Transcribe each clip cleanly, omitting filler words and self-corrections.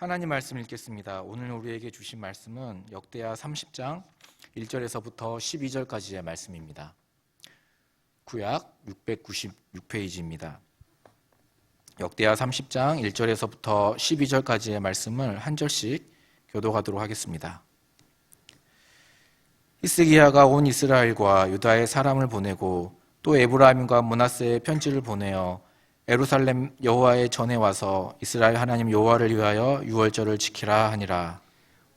하나님 말씀 읽겠습니다. 오늘 우리에게 주신 말씀은 역대하 30장 1절에서부터 12절까지의 말씀입니다. 구약 696페이지입니다. 역대하 30장 1절에서부터 12절까지의 말씀을 한 절씩 교독하도록 하겠습니다. 히스기야가 온 이스라엘과 유다의 사람을 보내고 또 에브라임과 므낫세의 편지를 보내어 예루살렘 여호와의 전에 와서 이스라엘 하나님 여호와를 위하여 유월절을 지키라 하니라.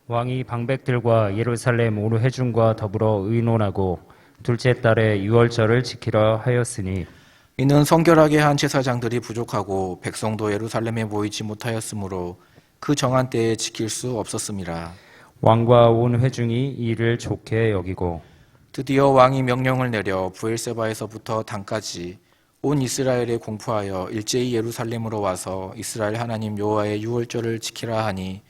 왕이 방백들과 예루살렘 온 회중과 더불어 의논하고 둘째 달에 유월절을 지키라 하였으니 이는 성결하게 한 제사장들이 부족하고 백성도 예루살렘에 모이지 못하였으므로 그 정한 때에 지킬 수 없었음이라. 왕과 온 회중이 이를 좋게 여기고 드디어 왕이 명령을 내려 브엘세바에서부터 단까지 온 이스라엘에 공포하여 일제히 예루살렘으로 와서 이스라엘 하나님 여호와의 유월절을 지키라 하니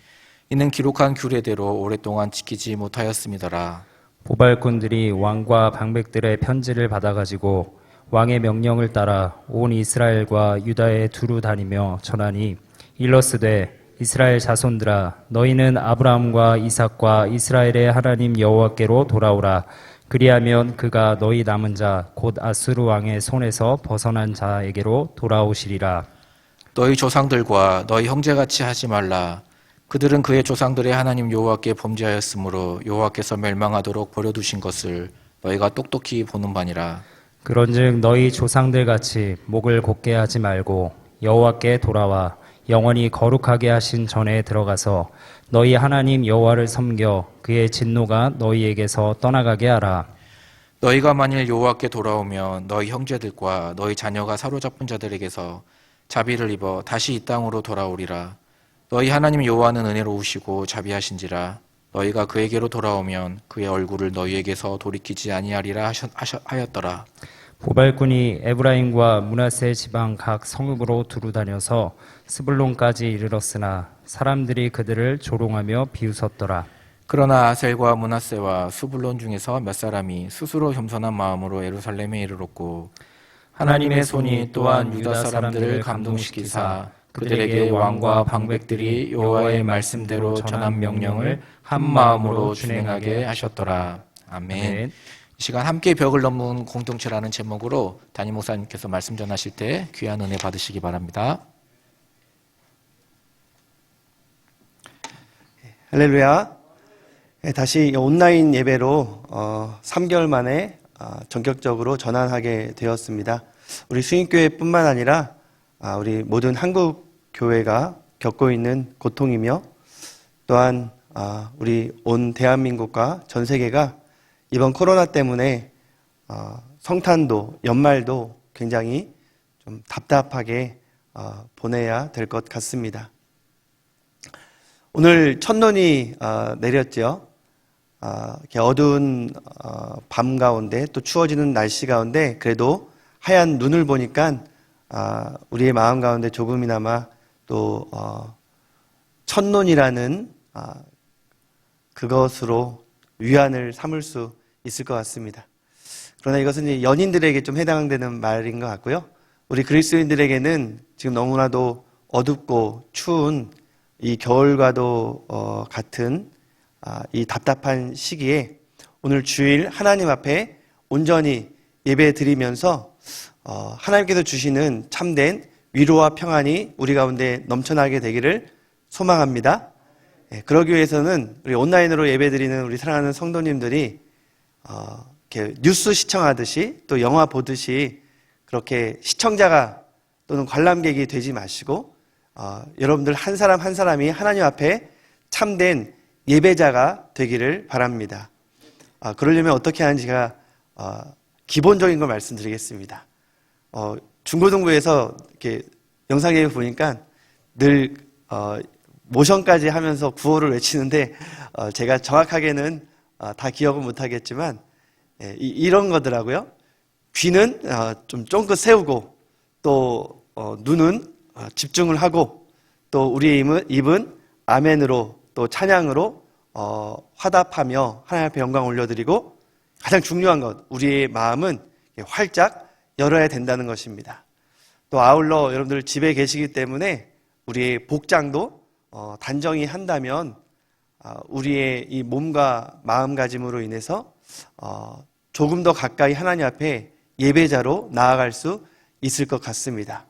이는 기록한 규례대로 오랫동안 지키지 못하였음이더라. 보발꾼들이 왕과 방백들의 편지를 받아가지고 왕의 명령을 따라 온 이스라엘과 유다에 두루 다니며 전하니 일러스되 이스라엘 자손들아 너희는 아브라함과 이삭과 이스라엘의 하나님 여호와께로 돌아오라. 그리하면 그가 너희 남은 자 곧 아수르 왕의 손에서 벗어난 자에게로 돌아오시리라. 너희 조상들과 너희 형제같이 하지 말라. 그들은 그의 조상들의 하나님 여호와께 범죄하였으므로 여호와께서 멸망하도록 버려두신 것을 너희가 똑똑히 보는 바니라. 그런즉 너희 조상들같이 목을 곧게 하지 말고 여호와께 돌아와 영원히 거룩하게 하신 전에 들어가서 너희 하나님 여호와를 섬겨 그의 진노가 너희에게서 떠나가게 하라. 너희가 만일 여호와께 돌아오면 너희 형제들과 너희 자녀가 사로잡힌 자들에게서 자비를 입어 다시 이 땅으로 돌아오리라. 너희 하나님 여호와는 은혜로우시고 자비하신지라. 너희가 그에게로 돌아오면 그의 얼굴을 너희에게서 돌이키지 아니하리라 하였더라. 보발꾼이 에브라임과 므낫세 지방 각 성읍으로 두루 다녀서 스불론까지 이르렀으나 사람들이 그들을 조롱하며 비웃었더라. 그러나 아셀과 므낫세와 수불론 중에서 몇 사람이 스스로 겸손한 마음으로 예루살렘에 이르렀고 하나님의 손이 또한 유다 사람들을 감동시키사 그들에게 왕과 방백들이 여호와의 말씀대로 전한 명령을 한 마음으로 준행하게 하셨더라. 아멘. 이 시간 함께 벽을 넘는 공동체라는 제목으로 담임 목사님께서 말씀 전하실 때 귀한 은혜 받으시기 바랍니다. 할렐루야. 다시 온라인 예배로 3개월 만에 전격적으로 전환하게 되었습니다. 우리 수인교회뿐만 아니라 우리 모든 한국 교회가 겪고 있는 고통이며 또한 우리 온 대한민국과 전 세계가 이번 코로나 때문에 성탄도 연말도 굉장히 좀 답답하게 보내야 될 것 같습니다. 오늘 첫눈이 내렸죠. 이렇게 어두운 밤 가운데 또 추워지는 날씨 가운데 그래도 하얀 눈을 보니까 우리의 마음 가운데 조금이나마 또 첫눈이라는 그것으로 위안을 삼을 수 있을 것 같습니다. 그러나 이것은 이제 연인들에게 좀 해당되는 말인 것 같고요. 우리 그리스도인들에게는 지금 너무나도 어둡고 추운 이 겨울과도 같은 이 답답한 시기에 오늘 주일 하나님 앞에 온전히 예배 드리면서 하나님께서 주시는 참된 위로와 평안이 우리 가운데 넘쳐나게 되기를 소망합니다. 그러기 위해서는 우리 온라인으로 예배드리는 우리 사랑하는 성도님들이 이렇게 뉴스 시청하듯이 또 영화 보듯이 그렇게 시청자가 또는 관람객이 되지 마시고 여러분들 한 사람 한 사람이 하나님 앞에 참된 예배자가 되기를 바랍니다. 그러려면 어떻게 하는지가 기본적인 걸 말씀드리겠습니다. 중고등부에서 이렇게 영상예배 보니까 늘 모션까지 하면서 구호를 외치는데 제가 정확하게는 다 기억은 못하겠지만 이런 거더라고요. 귀는 좀 쫑긋 세우고 또 눈은 집중을 하고 또 우리의 입은 아멘으로 또 찬양으로 화답하며 하나님 앞에 영광 올려드리고 가장 중요한 것 우리의 마음은 활짝 열어야 된다는 것입니다. 또 아울러 여러분들 집에 계시기 때문에 우리의 복장도 단정히 한다면 우리의 이 몸과 마음가짐으로 인해서 조금 더 가까이 하나님 앞에 예배자로 나아갈 수 있을 것 같습니다.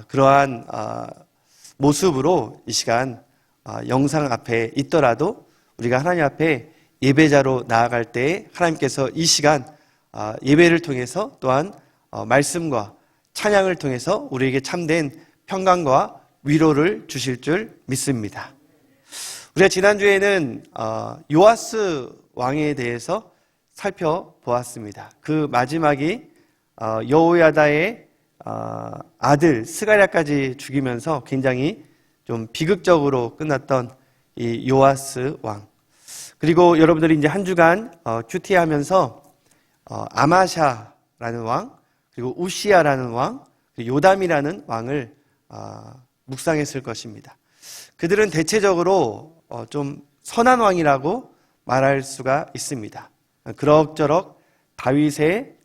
그러한 모습으로 이 시간 영상 앞에 있더라도 우리가 하나님 앞에 예배자로 나아갈 때 하나님께서 이 시간 예배를 통해서 또한 말씀과 찬양을 통해서 우리에게 참된 평강과 위로를 주실 줄 믿습니다. 우리가 지난주에는 요아스 왕에 대해서 살펴보았습니다. 그 마지막이 여호야다의 아들 스가랴까지 죽이면서 굉장히 좀 비극적으로 끝났던 이 요아스 왕. 그리고 여러분들이 이제 한 주간 큐티하면서 아마샤라는 왕, 그리고 우시야라는 왕, 그리고 요담이라는 왕을 묵상했을 것입니다. 그들은 대체적으로 좀 선한 왕이라고 말할 수가 있습니다. 그럭저럭 다윗의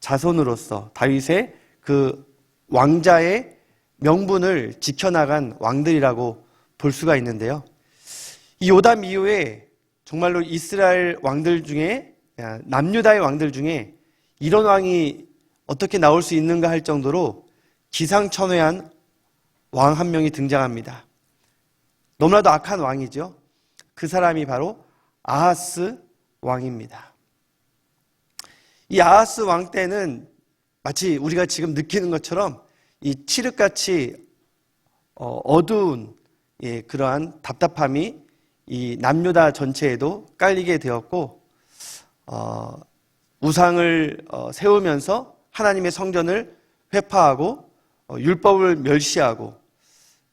자손으로서 다윗의 그 왕자의 명분을 지켜나간 왕들이라고 볼 수가 있는데요. 이 요담 이후에 정말로 이스라엘 왕들 중에 남유다의 왕들 중에 이런 왕이 어떻게 나올 수 있는가 할 정도로 기상천외한 왕 한 명이 등장합니다. 너무나도 악한 왕이죠. 그 사람이 바로 아하스 왕입니다. 이 아하스 왕 때는 마치 우리가 지금 느끼는 것처럼 이 칠흑같이 어두운 그러한 답답함이 이 남유다 전체에도 깔리게 되었고 우상을 세우면서 하나님의 성전을 회파하고 율법을 멸시하고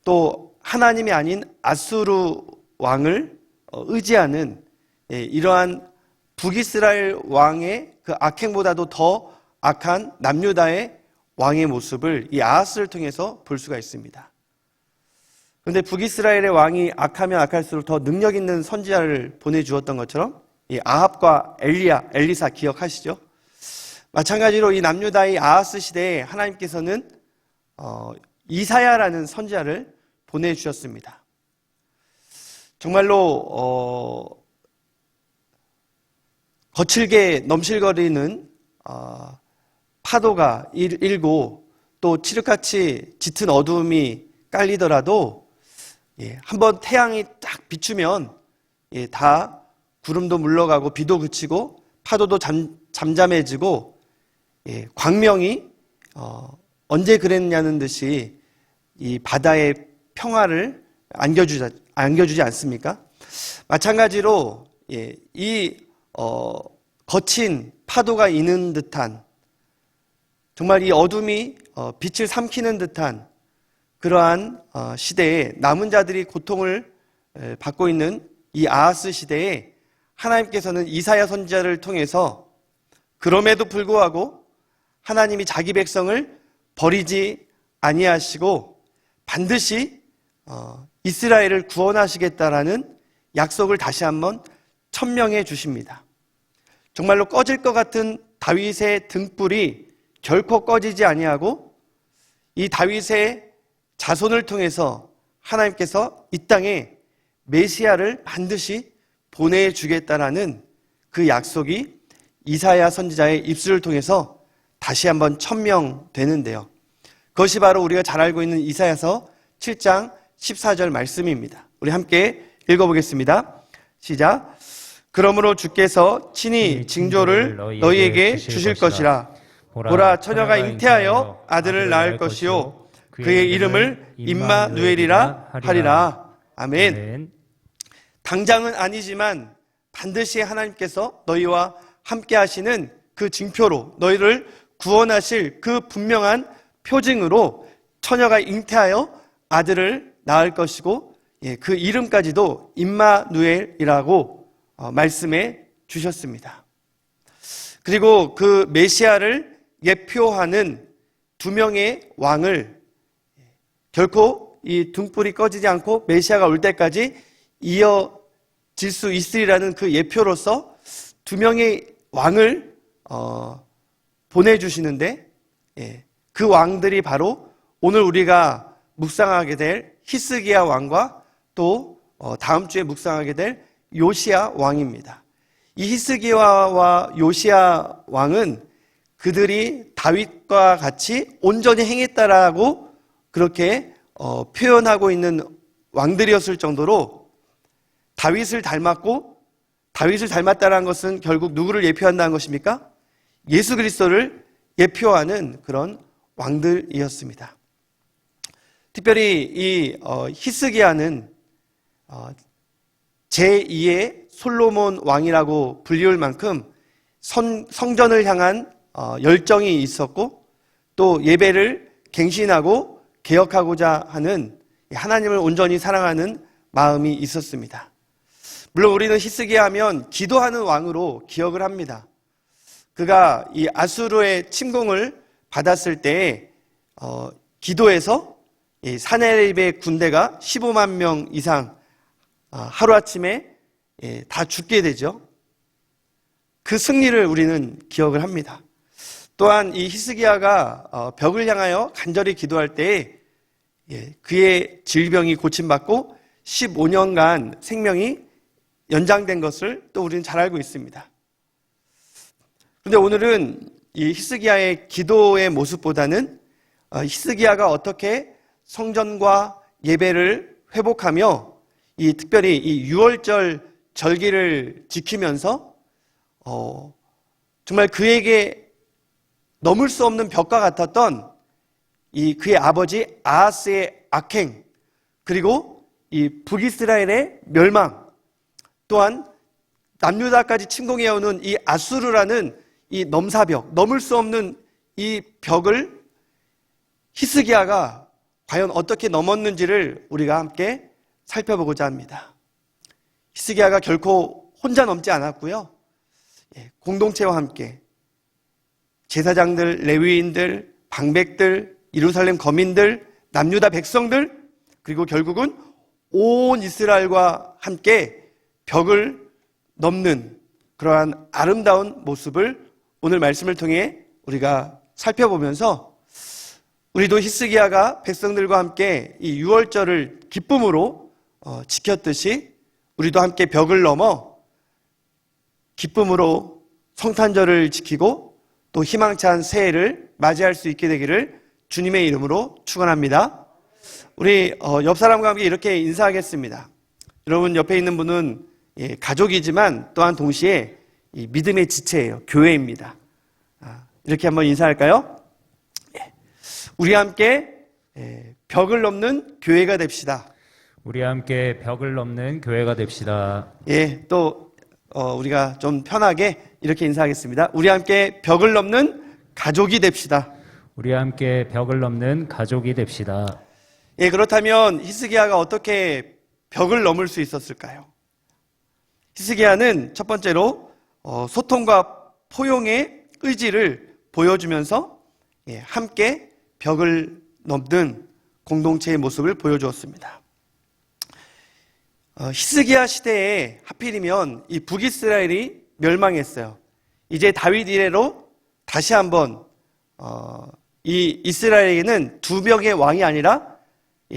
또 하나님이 아닌 아수르 왕을 의지하는 이러한 북이스라엘 왕의 그 악행보다도 더 악한 남유다의 왕의 모습을 이 아하스를 통해서 볼 수가 있습니다. 그런데 북이스라엘의 왕이 악하면 악할수록 더 능력 있는 선지자를 보내주었던 것처럼 이 아합과 엘리사 기억하시죠? 마찬가지로 이 남유다의 아하스 시대에 하나님께서는 이사야라는 선지자를 보내주셨습니다. 정말로 거칠게 넘실거리는 파도가 일고 또 칠흑같이 짙은 어두움이 깔리더라도 한번 태양이 딱 비추면 다 구름도 물러가고 비도 그치고 파도도 잠잠해지고 광명이 언제 그랬냐는 듯이 이 바다의 평화를 안겨주지 않습니까? 마찬가지로 이 거친 파도가 있는 듯한 정말 이 어둠이 빛을 삼키는 듯한 그러한 시대에 남은 자들이 고통을 받고 있는 이 아하스 시대에 하나님께서는 이사야 선지자를 통해서 그럼에도 불구하고 하나님이 자기 백성을 버리지 아니하시고 반드시 이스라엘을 구원하시겠다라는 약속을 다시 한번 천명해 주십니다. 정말로 꺼질 것 같은 다윗의 등불이 결코 꺼지지 아니하고 이 다윗의 자손을 통해서 하나님께서 이 땅에 메시아를 반드시 보내주겠다라는 그 약속이 이사야 선지자의 입술을 통해서 다시 한번 천명되는데요. 그것이 바로 우리가 잘 알고 있는 이사야서 7장 14절 말씀입니다. 우리 함께 읽어보겠습니다. 시작. 그러므로 주께서 친히 징조를 너희에게 주실 것이라. 보라, 처녀가 잉태하여 아들을 낳을 것이요 그의 이름을 임마누엘이라 하리라. 아멘. 당장은 아니지만 반드시 하나님께서 너희와 함께 하시는 그 징표로 너희를 구원하실 그 분명한 표징으로 처녀가 잉태하여 아들을 낳을 것이고 그 이름까지도 임마누엘이라고 말씀해 주셨습니다. 그리고 그 메시아를 예표하는 두 명의 왕을 결코 이 등불이 꺼지지 않고 메시아가 올 때까지 이어질 수 있으리라는 그 예표로서 두 명의 왕을 보내주시는데 그 왕들이 바로 오늘 우리가 묵상하게 될 히스기야 왕과 또 다음 주에 묵상하게 될 요시야 왕입니다. 이 히스기야와 요시야 왕은 그들이 다윗과 같이 온전히 행했다라고 그렇게 표현하고 있는 왕들이었을 정도로 다윗을 닮았고, 다윗을 닮았다는 것은 결국 누구를 예표한다는 것입니까? 예수 그리스도를 예표하는 그런 왕들이었습니다. 특별히 이 히스기야는 제2의 솔로몬 왕이라고 불리울 만큼 성전을 향한 열정이 있었고, 또 예배를 갱신하고 개혁하고자 하는 하나님을 온전히 사랑하는 마음이 있었습니다. 물론 우리는 히스기야 하면 기도하는 왕으로 기억을 합니다. 그가 이 아수르의 침공을 받았을 때 기도해서 사네립의 군대가 15만 명 이상 하루아침에 다 죽게 되죠. 그 승리를 우리는 기억을 합니다. 또한 이 히스기야가 벽을 향하여 간절히 기도할 때에 그의 질병이 고침받고 15년간 생명이 연장된 것을 또 우리는 잘 알고 있습니다. 그런데 오늘은 이 히스기야의 기도의 모습보다는 히스기야가 어떻게 성전과 예배를 회복하며 특별히 이 유월절 절기를 지키면서 정말 그에게 넘을 수 없는 벽과 같았던 그의 아버지 아하스의 악행, 그리고 이 북이스라엘의 멸망, 또한 남유다까지 침공해오는 이 아수르라는 이 넘사벽, 넘을 수 없는 이 벽을 히스기야가 과연 어떻게 넘었는지를 우리가 함께 살펴보고자 합니다. 히스기야가 결코 혼자 넘지 않았고요. 공동체와 함께 제사장들, 레위인들, 방백들, 예루살렘 거민들, 남유다 백성들, 그리고 결국은 온 이스라엘과 함께 벽을 넘는 그러한 아름다운 모습을 오늘 말씀을 통해 우리가 살펴보면서 우리도 히스기야가 백성들과 함께 이 유월절을 기쁨으로 지켰듯이 우리도 함께 벽을 넘어 기쁨으로 성탄절을 지키고 또 희망찬 새해를 맞이할 수 있게 되기를 주님의 이름으로 축원합니다. 우리 옆 사람과 함께 이렇게 인사하겠습니다. 여러분 옆에 있는 분은 가족이지만 또한 동시에 이 믿음의 지체예요. 교회입니다. 이렇게 한번 인사할까요? 우리 함께 벽을 넘는 교회가 됩시다. 우리 함께 벽을 넘는 교회가 됩시다. 또 우리가 좀 편하게 이렇게 인사하겠습니다. 우리 함께 벽을 넘는 가족이 됩시다. 우리 함께 벽을 넘는 가족이 됩시다. 그렇다면 히스기야가 어떻게 벽을 넘을 수 있었을까요? 히스기야는 첫 번째로 소통과 포용의 의지를 보여주면서 함께 벽을 넘는 공동체의 모습을 보여주었습니다. 히스기야 시대에 하필이면 이 북이스라엘이 멸망했어요. 이제 다윗 이래로 다시 한번 이 이스라엘에게는 두 명의 왕이 아니라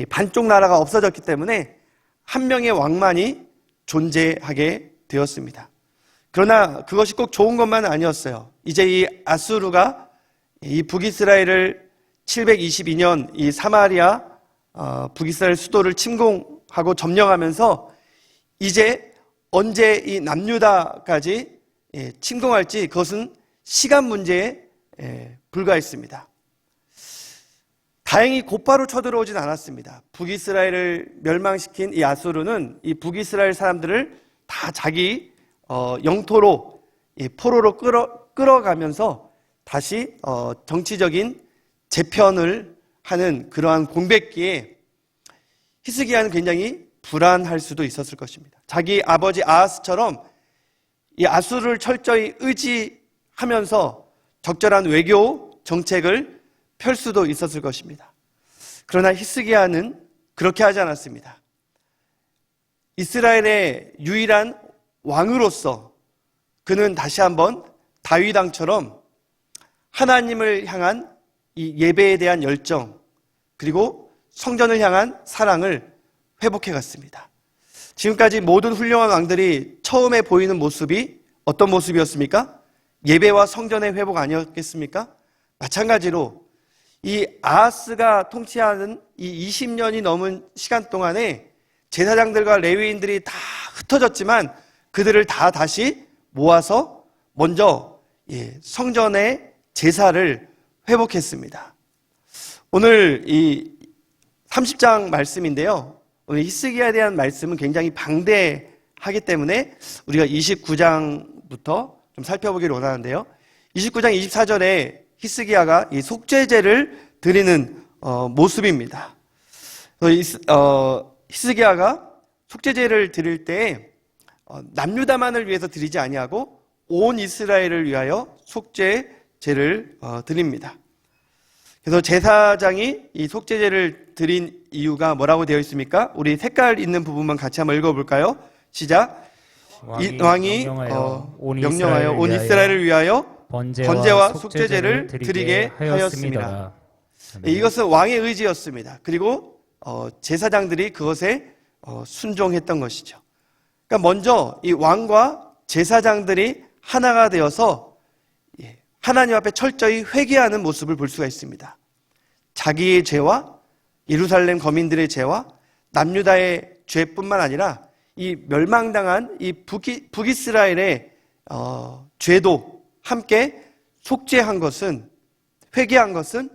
반쪽 나라가 없어졌기 때문에 한 명의 왕만이 존재하게 되었습니다. 그러나 그것이 꼭 좋은 것만은 아니었어요. 이제 이 아수르가 이 북이스라엘을 722년 이 사마리아 북이스라엘 수도를 침공하고 점령하면서 이제 언제 이 남유다까지 침공할지 그것은 시간 문제에 불과했습니다. 다행히 곧바로 쳐들어오진 않았습니다. 북이스라엘을 멸망시킨 이 아수르는 이 북이스라엘 사람들을 다 자기 영토로 포로로 끌어가면서 다시 정치적인 재편을 하는 그러한 공백기에 히스기야는 굉장히 불안할 수도 있었을 것입니다. 자기 아버지 아하스처럼 이 아수르를 철저히 의지하면서 적절한 외교 정책을 펼 수도 있었을 것입니다. 그러나 히스기야는 그렇게 하지 않았습니다. 이스라엘의 유일한 왕으로서 그는 다시 한번 다윗 왕처럼 하나님을 향한 이 예배에 대한 열정, 그리고 성전을 향한 사랑을 회복해 갔습니다. 지금까지 모든 훌륭한 왕들이 처음에 보이는 모습이 어떤 모습이었습니까? 예배와 성전의 회복 아니었겠습니까? 마찬가지로 이 아하스가 통치하는 이 20년이 넘은 시간 동안에 제사장들과 레위인들이 다 흩어졌지만 그들을 다 다시 모아서 먼저 성전의 제사를 회복했습니다. 오늘 이 30장 말씀인데요. 오늘 히스기야에 대한 말씀은 굉장히 방대하기 때문에 우리가 29장부터 좀 살펴보기를 원하는데요. 29장 24절에 히스기야가 이 속죄제를 드리는 모습입니다. 히스기야가 속죄제를 드릴 때 남유다만을 위해서 드리지 아니하고 온 이스라엘을 위하여 속죄제를 드립니다. 그래서 제사장이 이 속죄제를 드린 이유가 뭐라고 되어 있습니까? 우리 색깔 있는 부분만 같이 한번 읽어볼까요? 시작. 왕이 명령하여 온 이스라엘을 위하여 번제와 속죄제를 드리게 하였습니다. 이것은 왕의 의지였습니다. 그리고 제사장들이 그것에 순종했던 것이죠. 그러니까 먼저 이 왕과 제사장들이 하나가 되어서 하나님 앞에 철저히 회개하는 모습을 볼 수가 있습니다. 자기의 죄와 예루살렘 거민들의 죄와 남유다의 죄뿐만 아니라 이 멸망당한 이 북이스라엘의 죄도 함께 속죄한 것은, 회개한 것은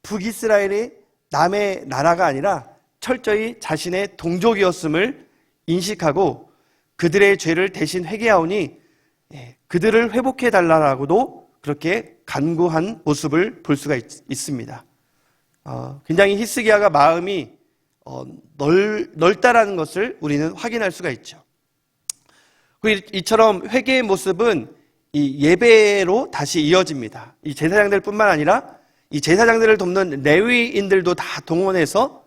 북이스라엘이 남의 나라가 아니라 철저히 자신의 동족이었음을 인식하고 그들의 죄를 대신 회개하오니 그들을 회복해 달라라고도 그렇게 간구한 모습을 볼 수가 있습니다. 굉장히 히스기야가 마음이 넓다라는 것을 우리는 확인할 수가 있죠. 그리고 이처럼 회개의 모습은 이 예배로 다시 이어집니다. 이 제사장들뿐만 아니라 이 제사장들을 돕는 레위인들도 다 동원해서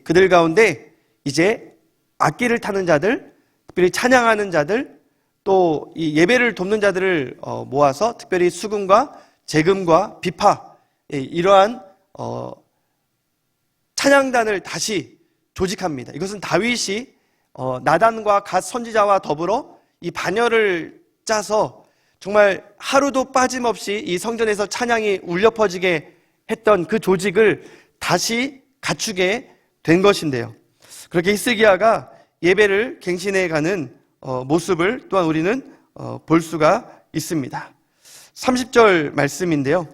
그들 가운데 이제 악기를 타는 자들, 특별히 찬양하는 자들, 또 이 예배를 돕는 자들을 모아서 특별히 수금과 재금과 비파 이러한 찬양단을 다시 조직합니다. 이것은 다윗이 나단과 갓 선지자와 더불어 이 반열을 짜서 정말 하루도 빠짐없이 이 성전에서 찬양이 울려 퍼지게 했던 그 조직을 다시 갖추게 된 것인데요. 그렇게 히스기야가 예배를 갱신해 가는 모습을 또한 우리는 볼 수가 있습니다. 30절 말씀인데요.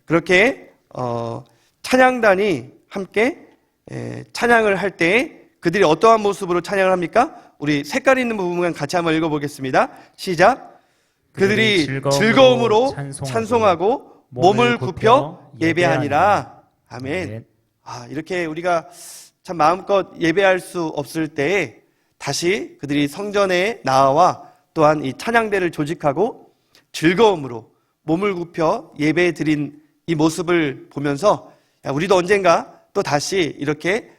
그렇게 찬양단이 함께 찬양을 할 때 그들이 어떠한 모습으로 찬양을 합니까? 우리 색깔 있는 부분만 같이 한번 읽어보겠습니다. 시작. 그들이 즐거움으로 찬송하고 몸을 굽혀 예배하니라. 아멘. 이렇게 우리가 참 마음껏 예배할 수 없을 때에 다시 그들이 성전에 나와 또한 이 찬양대를 조직하고 즐거움으로 몸을 굽혀 예배 드린 이 모습을 보면서 우리도 언젠가 또 다시 이렇게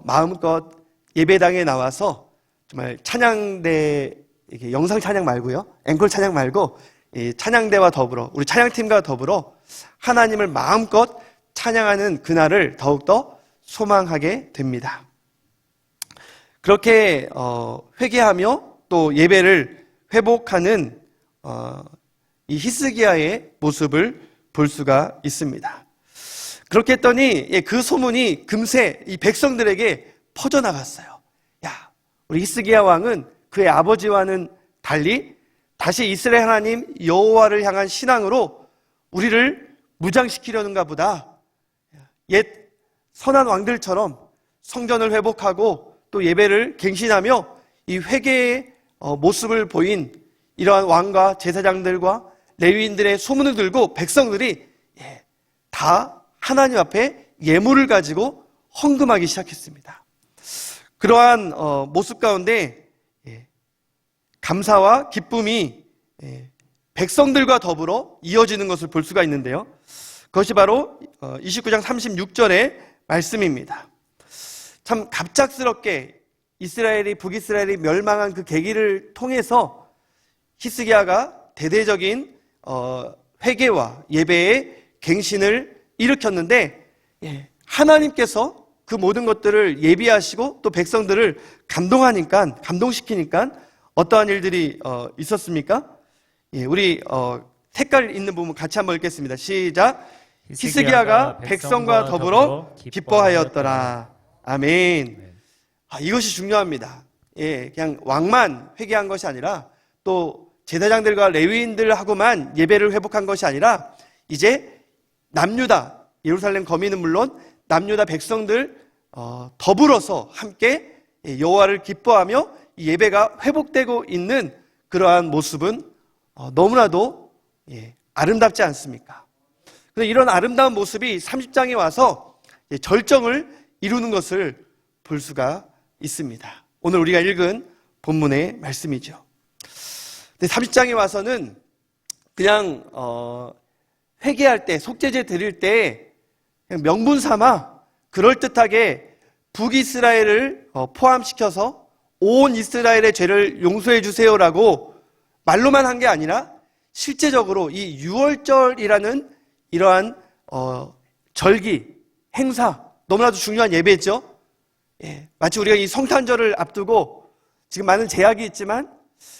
마음껏 예배당에 나와서 정말 찬양대, 이렇게 영상 찬양 말고요, 앵콜 찬양 말고 이 찬양대와 더불어 우리 찬양팀과 더불어 하나님을 마음껏 찬양하는 그날을 더욱더 소망하게 됩니다. 그렇게 회개하며 또 예배를 회복하는 이 히스기야의 모습을 볼 수가 있습니다. 그렇게 했더니 그 소문이 금세 이 백성들에게 퍼져나갔어요. 야, 우리 히스기야 왕은 그의 아버지와는 달리 다시 이스라엘 하나님 여호와를 향한 신앙으로 우리를 무장시키려는가 보다. 옛 선한 왕들처럼 성전을 회복하고 또 예배를 갱신하며 이 회개의 모습을 보인 이러한 왕과 제사장들과 레위인들의 소문을 들고 백성들이 다 하나님 앞에 예물을 가지고 헌금하기 시작했습니다. 그러한 모습 가운데 감사와 기쁨이 백성들과 더불어 이어지는 것을 볼 수가 있는데요. 그것이 바로 29장 36절의 말씀입니다. 참 갑작스럽게 북이스라엘이 멸망한 그 계기를 통해서 히스기야가 대대적인 회개와 예배의 갱신을 일으켰는데 하나님께서 그 모든 것들을 예비하시고 또 백성들을 감동시키니까 어떠한 일들이 있었습니까? 예, 우리 색깔 있는 부분 같이 한번 읽겠습니다. 시작. 히스기야가 백성과 더불어 기뻐하였더라. 아멘. 이것이 중요합니다. 예, 그냥 왕만 회개한 것이 아니라 또 제사장들과 레위인들하고만 예배를 회복한 것이 아니라 이제 남유다, 예루살렘 거민은 물론 남유다 백성들 더불어서 함께 여호와를 기뻐하며 예배가 회복되고 있는 그러한 모습은 너무나도 아름답지 않습니까? 그런데 이런 아름다운 모습이 30장에 와서 절정을 이루는 것을 볼 수가 있습니다. 오늘 우리가 읽은 본문의 말씀이죠. 근데 30장에 와서는 그냥 회개할 때, 속죄제 드릴 때 그냥 명분 삼아 그럴듯하게 북이스라엘을 포함시켜서 온 이스라엘의 죄를 용서해 주세요라고 말로만 한 게 아니라 실제적으로 이 유월절이라는 이러한 절기, 행사, 너무나도 중요한 예배죠. 예, 마치 우리가 이 성탄절을 앞두고 지금 많은 제약이 있지만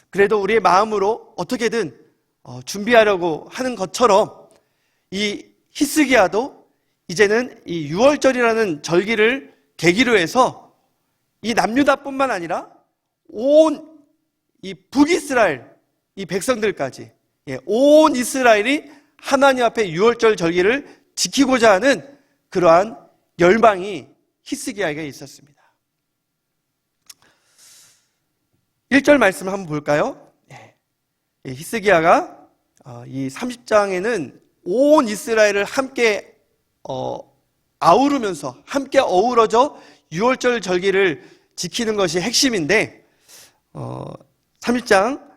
그래도 우리의 마음으로 어떻게든 준비하려고 하는 것처럼 이 히스기야도 이제는 이 유월절이라는 절기를 계기로 해서 이 남유다뿐만 아니라 온 이 북이스라엘 이 백성들까지 온 이스라엘이 하나님 앞에 유월절 절기를 지키고자 하는 그러한 열망이 히스기야에게 있었습니다. 1절 말씀을 한번 볼까요? 히스기야가 이 30장에는 온 이스라엘을 함께 아우르면서 함께 어우러져 유월절 절기를 지키는 것이 핵심인데 30장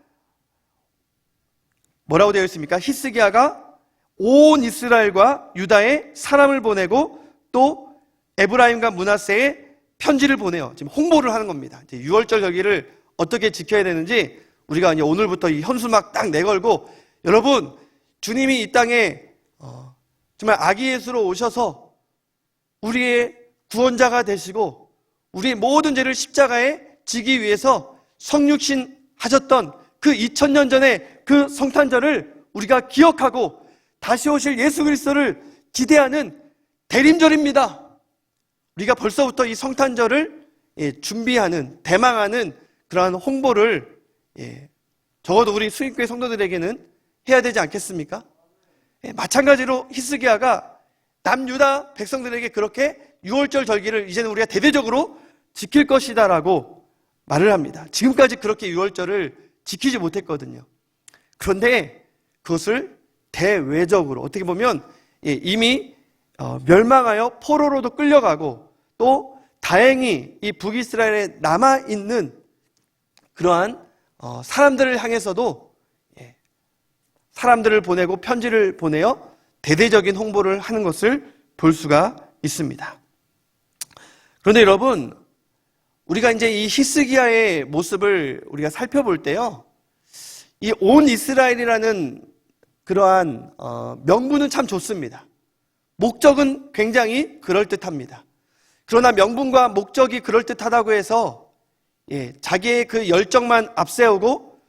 뭐라고 되어 있습니까? 히스기야가 온 이스라엘과 유다에 사람을 보내고 또 에브라임과 므낫세에 편지를 보내요. 지금 홍보를 하는 겁니다. 이제 유월절 절기를 어떻게 지켜야 되는지 우리가 이제 오늘부터 이 현수막 딱 내걸고 여러분 주님이 이 땅에 정말 아기 예수로 오셔서 우리의 구원자가 되시고 우리의 모든 죄를 십자가에 지기 위해서 성육신 하셨던 그 2000년 전에 그 성탄절을 우리가 기억하고 다시 오실 예수 그리스도를 기대하는 대림절입니다. 우리가 벌써부터 이 성탄절을 준비하는 대망하는 그러한 홍보를 적어도 우리 수익교회 성도들에게는 해야 되지 않겠습니까? 마찬가지로 히스기야가 남유다 백성들에게 그렇게 유월절 절기를 이제는 우리가 대대적으로 지킬 것이다라고 말을 합니다. 지금까지 그렇게 유월절을 지키지 못했거든요. 그런데 그것을 대외적으로 어떻게 보면 이미 멸망하여 포로로도 끌려가고 또 다행히 이 북이스라엘에 남아있는 그러한 사람들을 향해서도 사람들을 보내고 편지를 보내어 대대적인 홍보를 하는 것을 볼 수가 있습니다. 그런데 여러분, 우리가 이제 이 히스기야의 모습을 우리가 살펴볼 때요, 이 온 이스라엘이라는 그러한 명분은 참 좋습니다. 목적은 굉장히 그럴듯합니다. 그러나 명분과 목적이 그럴듯하다고 해서 자기의 그 열정만 앞세우고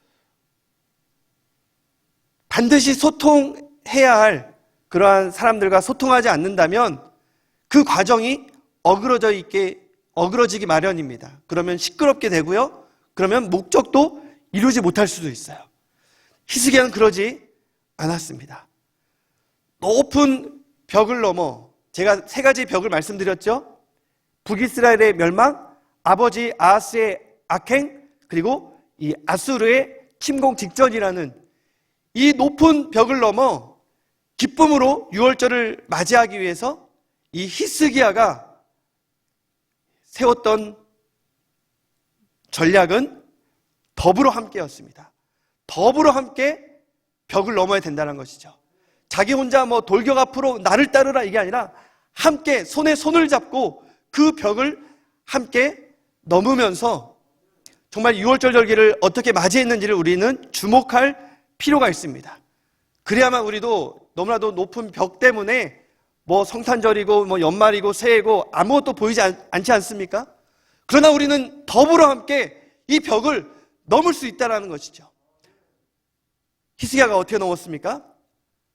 반드시 소통해야 할 그러한 사람들과 소통하지 않는다면 그 과정이 어그러지기 마련입니다. 그러면 시끄럽게 되고요. 그러면 목적도 이루지 못할 수도 있어요. 히스기야는 그러지 않았습니다. 높은 벽을 넘어 제가 3가지 벽을 말씀드렸죠. 북이스라엘의 멸망, 아버지 아하스의 악행, 그리고 이 아수르의 침공 직전이라는 이 높은 벽을 넘어 기쁨으로 유월절을 맞이하기 위해서 이 히스기야가 세웠던 전략은 더불어 함께였습니다. 더불어 함께 벽을 넘어야 된다는 것이죠. 자기 혼자 뭐 돌격 앞으로 나를 따르라 이게 아니라 함께 손에 손을 잡고 그 벽을 함께 넘으면서 정말 유월절 절기를 어떻게 맞이했는지를 우리는 주목할 필요가 있습니다. 그래야만 우리도 너무나도 높은 벽 때문에 뭐 성탄절이고 뭐 연말이고 새해고 아무것도 보이지 않지 않습니까? 그러나 우리는 더불어 함께 이 벽을 넘을 수 있다는 것이죠. 히스기야가 어떻게 넘었습니까?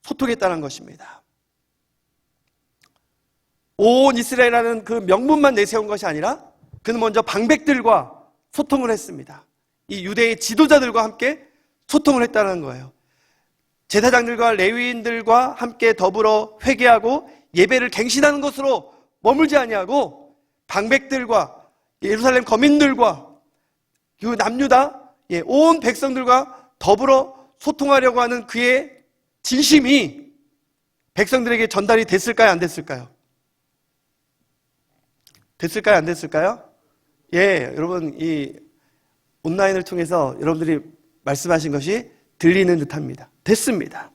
소통했다는 것입니다. 온 이스라엘이라는 그 명분만 내세운 것이 아니라 그는 먼저 방백들과 소통을 했습니다. 이 유대의 지도자들과 함께 소통을 했다는 거예요. 제사장들과 레위인들과 함께 더불어 회개하고 예배를 갱신하는 것으로 머물지 아니하고 방백들과 예루살렘 거민들과 그 남유다 온 백성들과 더불어 소통하려고 하는 그의 진심이 백성들에게 전달이 됐을까요? 안 됐을까요? 됐을까요? 안 됐을까요? 예, 여러분 이 온라인을 통해서 여러분들이 말씀하신 것이 들리는 듯합니다. 됐습니다.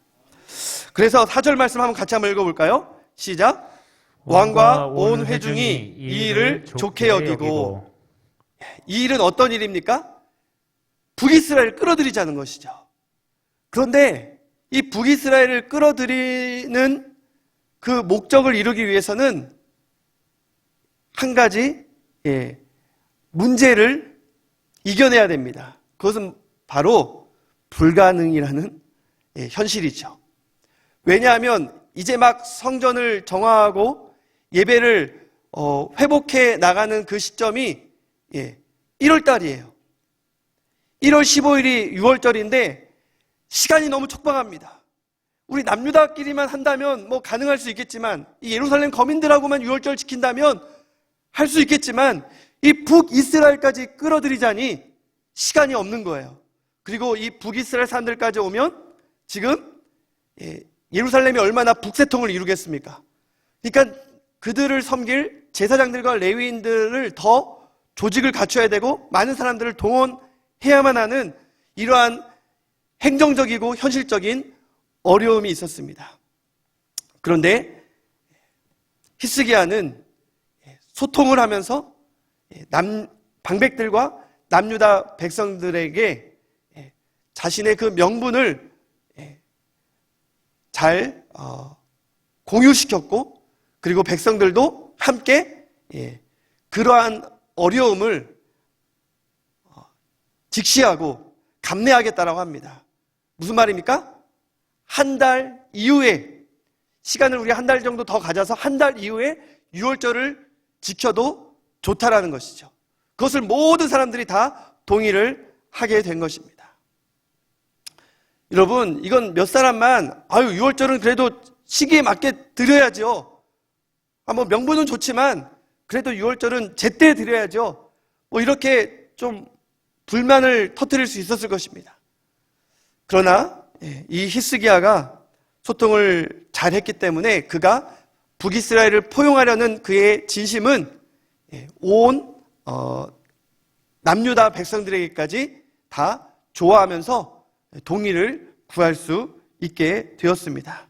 그래서 4절 말씀 한번 같이 한번 읽어볼까요? 시작. 왕과 온 회중이 이 일을 좋게 여기고. 이 일은 어떤 일입니까? 북이스라엘을 끌어들이자는 것이죠. 그런데 이 북이스라엘을 끌어들이는 그 목적을 이루기 위해서는 한 가지 문제를 이겨내야 됩니다. 그것은 바로 불가능이라는 현실이죠. 왜냐하면 이제 막 성전을 정화하고 예배를 회복해 나가는 그 시점이 1월 달이에요. 1월 15일이 6월절인데 시간이 너무 촉박합니다. 우리 남유다끼리만 한다면 뭐 가능할 수 있겠지만 이 예루살렘 거민들하고만 6월절 지킨다면 할 수 있겠지만 이 북이스라엘까지 끌어들이자니 시간이 없는 거예요. 그리고 이 북이스라엘 사람들까지 오면 지금 예루살렘이 얼마나 북새통을 이루겠습니까? 그러니까 그들을 섬길 제사장들과 레위인들을 더 조직을 갖춰야 되고 많은 사람들을 동원해야만 하는 이러한 행정적이고 현실적인 어려움이 있었습니다. 그런데 히스기야는 소통을 하면서 방백들과 남유다 백성들에게 자신의 그 명분을 잘 공유시켰고 그리고 백성들도 함께 그러한 어려움을 직시하고 감내하겠다라고 합니다. 무슨 말입니까? 한 달 이후에 시간을 우리 한 달 정도 더 가져서 한 달 이후에 6월절을 지켜도 좋다라는 것이죠. 그것을 모든 사람들이 다 동의를 하게 된 것입니다. 여러분, 이건 몇 사람만 6월절은 그래도 시기에 맞게 드려야죠. 뭐 명분은 좋지만 그래도 6월절은 제때 드려야죠. 뭐 이렇게 좀 불만을 터뜨릴 수 있었을 것입니다. 그러나 이 히스기야가 소통을 잘했기 때문에 그가 북이스라엘을 포용하려는 그의 진심은 온 남유다 백성들에게까지 다 좋아하면서 동의를 구할 수 있게 되었습니다.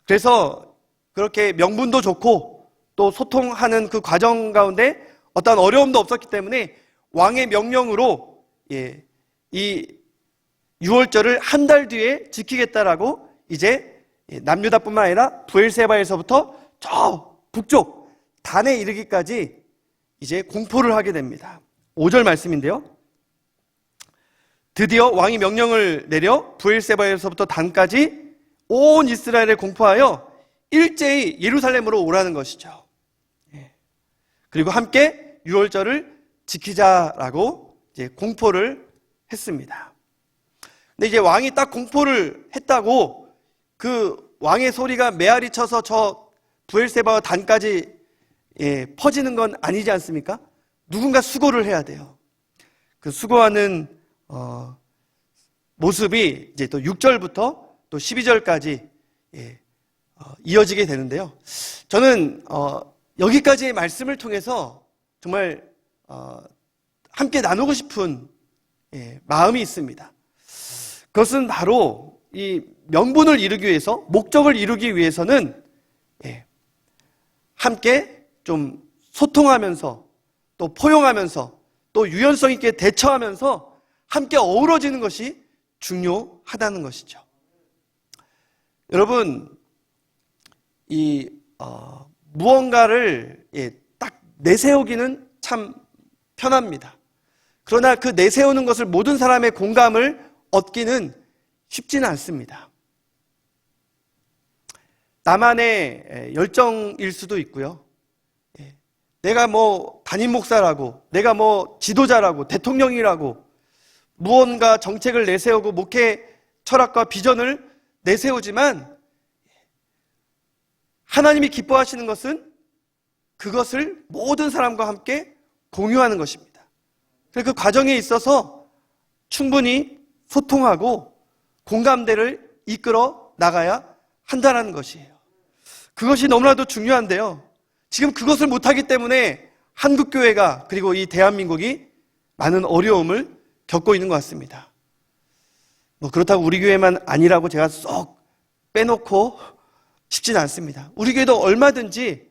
그래서 그렇게 명분도 좋고 또 소통하는 그 과정 가운데 어떤 어려움도 없었기 때문에 왕의 명령으로 이 6월절을 한 달 뒤에 지키겠다라고 이제 남유다뿐만 아니라 브엘세바에서부터 저 북쪽 단에 이르기까지 이제 공포를 하게 됩니다. 5절 말씀인데요. 드디어 왕이 명령을 내려 브엘세바에서부터 단까지 온 이스라엘을 공포하여 일제히 예루살렘으로 오라는 것이죠. 그리고 함께 6월절을 지키자라고 이제 공포를 했습니다. 근데 이제 왕이 딱 공포를 했다고 그 왕의 소리가 메아리 쳐서 저 브엘세바와 단까지 퍼지는 건 아니지 않습니까? 누군가 수고를 해야 돼요. 그 수고하는 모습이 이제 또 6절부터 또 12절까지 이어지게 되는데요. 저는 여기까지의 말씀을 통해서 정말 함께 나누고 싶은 마음이 있습니다. 그것은 바로 이 명분을 이루기 위해서, 목적을 이루기 위해서는 함께 좀 소통하면서 또 포용하면서 또 유연성 있게 대처하면서 함께 어우러지는 것이 중요하다는 것이죠. 여러분, 이 무언가를 딱 내세우기는 참 편합니다. 그러나 그 내세우는 것을 모든 사람의 공감을 얻기는 쉽지는 않습니다. 나만의 열정일 수도 있고요. 내가 뭐 담임 목사라고, 내가 뭐 지도자라고, 대통령이라고 무언가 정책을 내세우고 목회 철학과 비전을 내세우지만 하나님이 기뻐하시는 것은 그것을 모든 사람과 함께 공유하는 것입니다. 그 과정에 있어서 충분히 소통하고 공감대를 이끌어 나가야 한다는 것이에요. 그것이 너무나도 중요한데요. 지금 그것을 못하기 때문에 한국교회가 그리고 이 대한민국이 많은 어려움을 겪고 있는 것 같습니다. 그렇다고 우리 교회만 아니라고 제가 쏙 빼놓고 싶지는 않습니다. 우리 교회도 얼마든지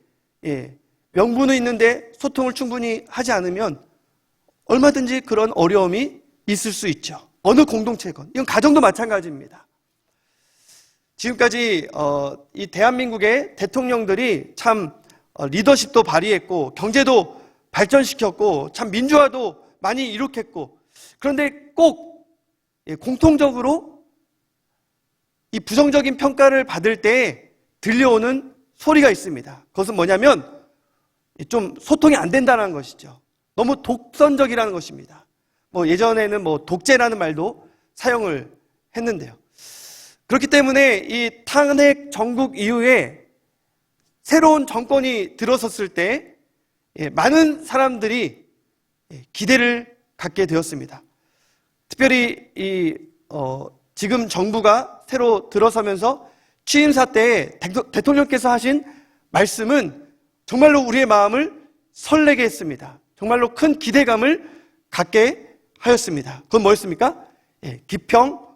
명분은 있는데 소통을 충분히 하지 않으면 얼마든지 그런 어려움이 있을 수 있죠. 어느 공동체건. 이건 가정도 마찬가지입니다. 지금까지 이 대한민국의 대통령들이 참 리더십도 발휘했고 경제도 발전시켰고 참 민주화도 많이 이룩했고 그런데 꼭 공통적으로 이 부정적인 평가를 받을 때 들려오는 소리가 있습니다. 그것은 뭐냐면 좀 소통이 안 된다는 것이죠. 너무 독선적이라는 것입니다. 예전에는 독재라는 말도 사용을 했는데요. 그렇기 때문에 이 탄핵 정국 이후에 새로운 정권이 들어섰을 때 많은 사람들이 기대를 갖게 되었습니다. 특별히 지금 정부가 새로 들어서면서 취임사 때 대통령께서 하신 말씀은 정말로 우리의 마음을 설레게 했습니다. 정말로 큰 기대감을 갖게 하였습니다. 그건 뭐였습니까? 기평,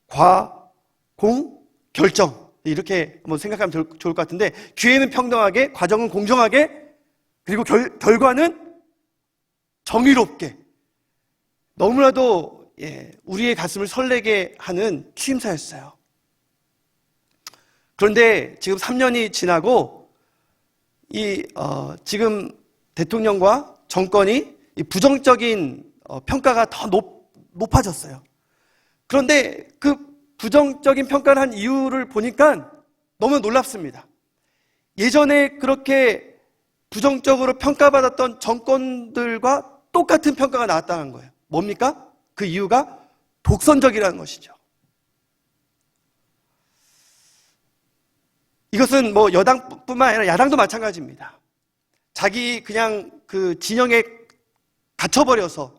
과, 공, 결정. 이렇게 한번 생각하면 좋을 것 같은데 기회는 평등하게, 과정은 공정하게, 그리고 결과는 정의롭게. 너무나도 우리의 가슴을 설레게 하는 취임사였어요. 그런데 지금 3년이 지나고 지금 대통령과 정권이 이 부정적인 평가가 더 높아졌어요. 그런데 그 부정적인 평가를 한 이유를 보니까 너무 놀랍습니다. 예전에 그렇게 부정적으로 평가받았던 정권들과 똑같은 평가가 나왔다는 거예요. 뭡니까? 그 이유가 독선적이라는 것이죠. 이것은 여당뿐만 아니라 야당도 마찬가지입니다. 자기 그냥 그 진영에 갇혀버려서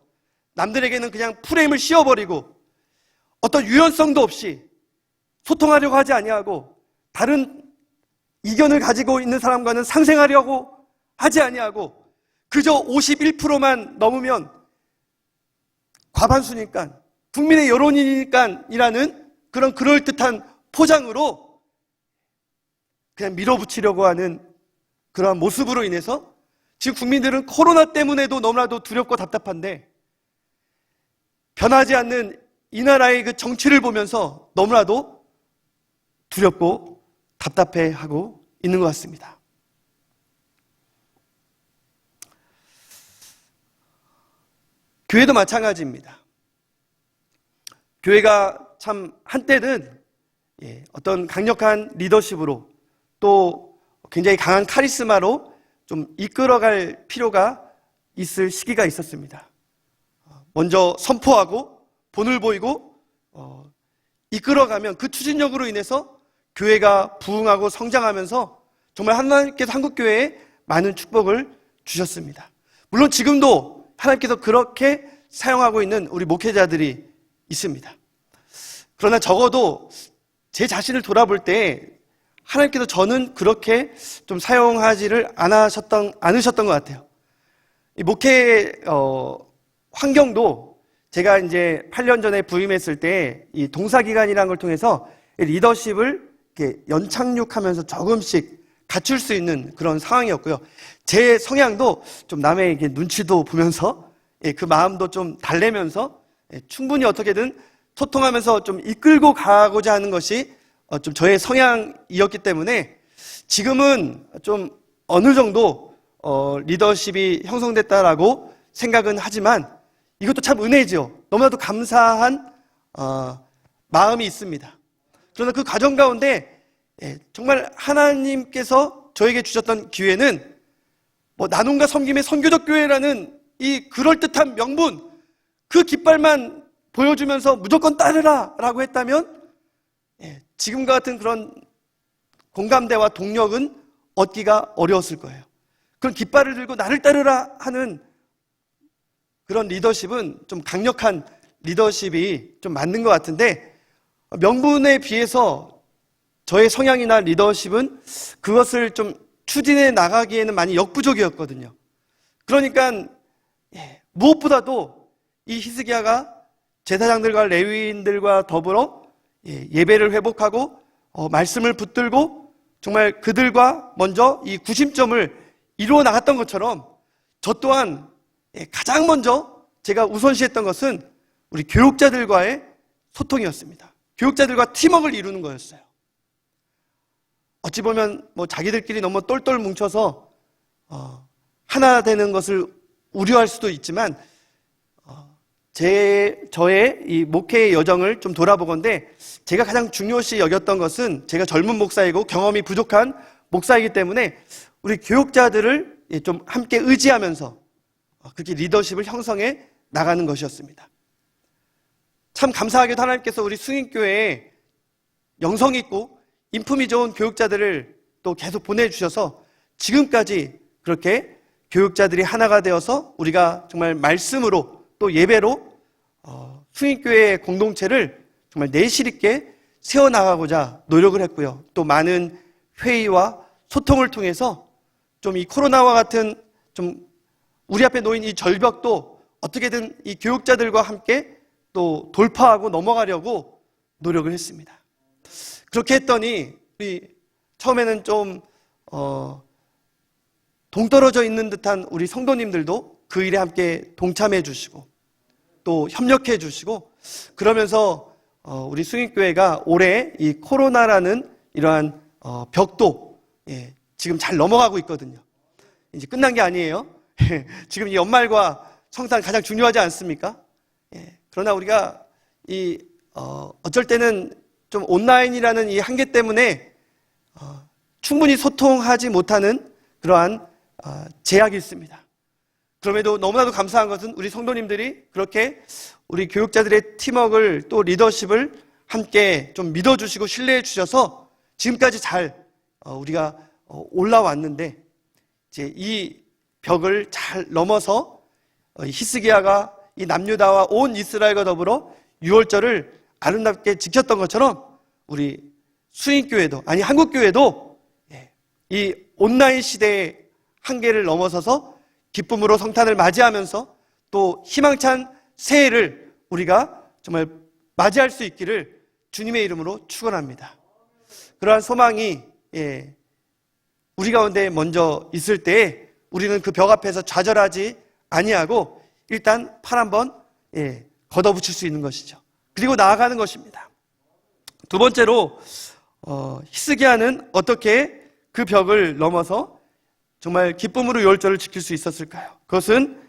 남들에게는 그냥 프레임을 씌워버리고 어떤 유연성도 없이 소통하려고 하지 아니하고 다른 이견을 가지고 있는 사람과는 상생하려고 하지 아니하고 그저 51%만 넘으면 과반수니까 국민의 여론이니까 이라는 그런 그럴듯한 포장으로 그냥 밀어붙이려고 하는 그러한 모습으로 인해서 지금 국민들은 코로나 때문에도 너무나도 두렵고 답답한데 변하지 않는 이 나라의 그 정치를 보면서 너무나도 두렵고 답답해하고 있는 것 같습니다. 교회도 마찬가지입니다. 교회가 참 한때는 어떤 강력한 리더십으로 또 굉장히 강한 카리스마로 좀 이끌어갈 필요가 있을 시기가 있었습니다. 먼저 선포하고 본을 보이고 이끌어가면 그 추진력으로 인해서 교회가 부흥하고 성장하면서 정말 하나님께서 한국교회에 많은 축복을 주셨습니다. 물론 지금도 하나님께서 그렇게 사용하고 있는 우리 목회자들이 있습니다. 그러나 적어도 제 자신을 돌아볼 때 하나님께서 저는 그렇게 좀 사용하지를 않으셨던 것 같아요. 이 목회 환경도 제가 이제 8년 전에 부임했을 때 이 동사기간이라는 걸 통해서 리더십을 이렇게 연착륙하면서 조금씩 갖출 수 있는 그런 상황이었고요. 제 성향도 좀 남의 이렇게 눈치도 보면서 그 마음도 좀 달래면서 충분히 어떻게든 소통하면서 좀 이끌고 가고자 하는 것이 좀 저의 성향이었기 때문에 지금은 좀 어느 정도 리더십이 형성됐다라고 생각은 하지만 이것도 참 은혜죠. 너무나도 감사한 마음이 있습니다. 그러나 그 과정 가운데 정말 하나님께서 저에게 주셨던 기회는 나눔과 섬김의 선교적 교회라는 이 그럴듯한 명분, 그 깃발만 보여주면서 무조건 따르라 라고 했다면 지금과 같은 그런 공감대와 동력은 얻기가 어려웠을 거예요. 그런 깃발을 들고 나를 따르라 하는 그런 리더십은 좀 강력한 리더십이 좀 맞는 것 같은데, 명분에 비해서 저의 성향이나 리더십은 그것을 좀 추진해 나가기에는 많이 역부족이었거든요. 그러니까 무엇보다도 이 히스기야가 제사장들과 레위인들과 더불어 예배를 회복하고 말씀을 붙들고 정말 그들과 먼저 이 구심점을 이루어 나갔던 것처럼 저 또한 가장 먼저 제가 우선시했던 것은 우리 교육자들과의 소통이었습니다. 교육자들과 팀워크를 이루는 거였어요. 어찌 보면 자기들끼리 너무 똘똘 뭉쳐서 하나 되는 것을 우려할 수도 있지만 저의 이 목회의 여정을 좀 돌아보건대 제가 가장 중요시 여겼던 것은 제가 젊은 목사이고 경험이 부족한 목사이기 때문에 우리 교육자들을 좀 함께 의지하면서 그렇게 리더십을 형성해 나가는 것이었습니다. 참 감사하게도 하나님께서 우리 승인교회에 영성 있고 인품이 좋은 교육자들을 또 계속 보내주셔서 지금까지 그렇게 교육자들이 하나가 되어서 우리가 정말 말씀으로 또 예배로 승인교회의 공동체를 정말 내실 있게 세워나가고자 노력을 했고요. 또 많은 회의와 소통을 통해서 좀 이 코로나와 같은 좀 우리 앞에 놓인 이 절벽도 어떻게든 이 교육자들과 함께 또 돌파하고 넘어가려고 노력을 했습니다. 그렇게 했더니 우리 처음에는 좀 동떨어져 있는 듯한 우리 성도님들도 그 일에 함께 동참해 주시고 또 협력해 주시고 그러면서 우리 승인교회가 올해 이 코로나라는 이러한 벽도 지금 잘 넘어가고 있거든요. 이제 끝난 게 아니에요. 지금 이 연말과 성탄 가장 중요하지 않습니까? 그러나 우리가 어쩔 때는 좀 온라인이라는 이 한계 때문에 충분히 소통하지 못하는 그러한 제약이 있습니다. 그럼에도 너무나도 감사한 것은 우리 성도님들이 그렇게 우리 교육자들의 팀워크를 또 리더십을 함께 좀 믿어주시고 신뢰해 주셔서 지금까지 잘 우리가 올라왔는데 이제 이 벽을 잘 넘어서 히스기야가 이 남유다와 온 이스라엘과 더불어 유월절을 아름답게 지켰던 것처럼 우리 수인교회도 아니 한국교회도 이 온라인 시대의 한계를 넘어서서 기쁨으로 성탄을 맞이하면서 또 희망찬 새해를 우리가 정말 맞이할 수 있기를 주님의 이름으로 축원합니다. 그러한 소망이 우리 가운데 먼저 있을 때에 우리는 그 벽 앞에서 좌절하지 아니하고 일단 팔 한번 걷어붙일 수 있는 것이죠. 그리고 나아가는 것입니다. 두 번째로 히스기야는 어떻게 그 벽을 넘어서 정말 기쁨으로 유월절을 지킬 수 있었을까요? 그것은